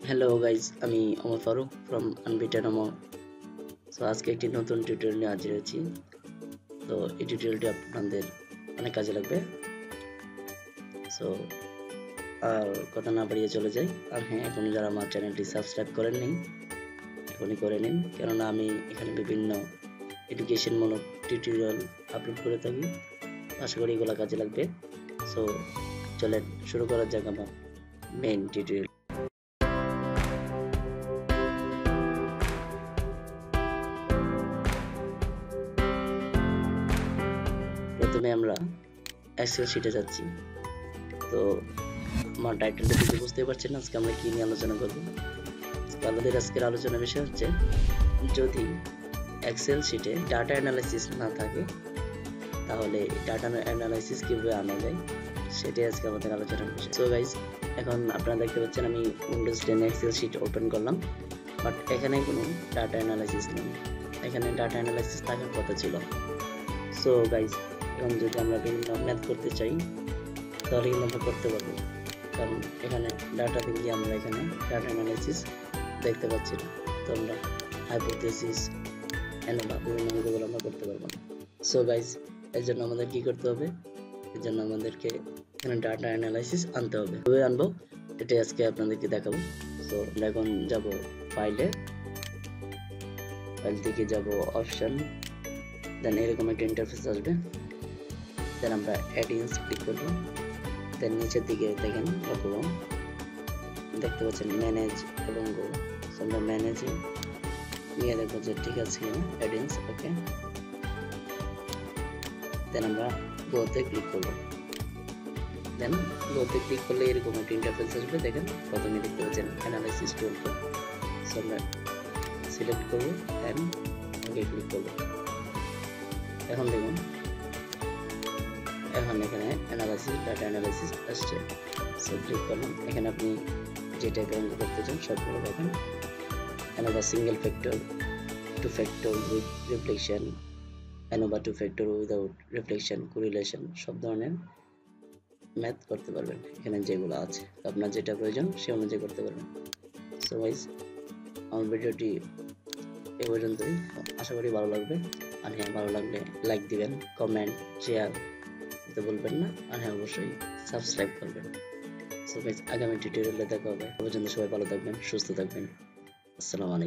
Hello guys, আমি অমর Faruk from আনবিটানমো। So আজকে একটি নতুন টিউটোরিয়াল নিয়ে হাজির হয়েছি। তো এই টিউটোরিয়ালটি আপনাদের অনেক কাজে লাগবে। সো আর কথা না বাড়িয়ে চলে যাই। আর হ্যাঁ, এখন যারা আমার চ্যানেলটি সাবস্ক্রাইব করেননি এখনই করে নিন, কেননা আমি এখানে বিভিন্ন এডুকেশনমূলক টিউটোরিয়াল আপলোড করে থাকি। আশা করি এগুলো কাজে লাগবে। সো চলেন শুরু করা যাক আমার মেইন টিউটোরিয়াল। প্রথমে আমরা এক্সেল শিটে যাচ্ছি। তো আমার টাইটেলটা দেখে বুঝতে পারছেন আজকে আমরা কি নিয়ে আলোচনা করব। আমাদের আজকের আলোচনার বিষয় হচ্ছে, যদি এক্সেল শিটে ডাটা অ্যানালাইসিস না থাকে তাহলে ডাটা অ্যানালাইসিস কিভাবে আনা যায় সেটাই আজকে আমাদের আলোচনার বিষয়। সো গাইস, এখন আপনারা দেখতে পাচ্ছেন আমি উইন্ডোজ 10 এক্সেল শিট ওপেন করলাম, বাট এখানে কোনো ডাটা অ্যানালাইসিস নেই। এখানে ডাটা অ্যানালাইসিস থাকার কথা ছিল। সো গাইস, এখন যদি আমরা বিভিন্ন ম্যাথ করতে চাই তাহলে কিন্তু আমরা করতে পারবো, কারণ এখানে ডাটা থেকে আমরা এখানে ডাটা অ্যানালাইসিস দেখতে পাচ্ছি না। তো আমরা হাইপোথেসিস বা বিভিন্ন গুলো আমরা করতে পারবো না। সো গাইস, এর জন্য আমাদের কি করতে হবে? এর জন্য আমাদেরকে এখানে ডাটা অ্যানালাইসিস আনতে হবে। কিভাবে আনবো এটাই আজকে আপনাদেরকে দেখাবো। সো আমরা এখন যাব ফাইল থেকে যাব অপশন, দেন এরকম একটা ইন্টারফেস আসবে। দেন আমরা অ্যাডিংস ক্লিক করব। দেন নিচের দিকে দেখেন দেখতে পাচ্ছেন ম্যানেজ এবং গো। সো আমরা ম্যানেজে নিয়ে দেখবো যে ঠিক আছে কিনা অ্যাডিংস। ওকে, দেন আমরা গোতে ক্লিক করব। দেন গোতে ক্লিক করলে এরকম একটা ইন্টারফেস আসবে। দেখেন প্রথমে দেখতে পাচ্ছেন অ্যানালাইসিস টুল। সো আমরা সিলেক্ট করব দেন ওকে ক্লিক করব। এখন দেখুন, এখন এখানে অ্যানালাইসিস ডাটা অ্যানালাইসিস আসছে। সো ক্লিক করলাম। এখানে আপনি যে টাইপের অঙ্ক করতে চান সবগুলো পাবেন। ANOVA single factor, two factor with reflection, ANOVA two factor without reflection, correlation, সব ধরনের ম্যাথ করতে পারবেন এখানে যেগুলো আছে। আপনার যেটা প্রয়োজন সে অনুযায়ী করতে পারবেন। সো গাইস, আমার ভিডিওটি এ পর্যন্তই। আশা করি ভালো লাগবে। আর হ্যাঁ, ভালো লাগলে লাইক দিবেন, কমেন্ট, শেয়ার করতে বলবেন না। আর হ্যাঁ, অবশ্যই সাবস্ক্রাইব করবেন। সো গাইস, আগামী টিউটোরিয়ালে দেখা হবে। পর্যন্ত সবাই ভালো থাকবেন, সুস্থ থাকবেন। আসসালামু আলাইকুম।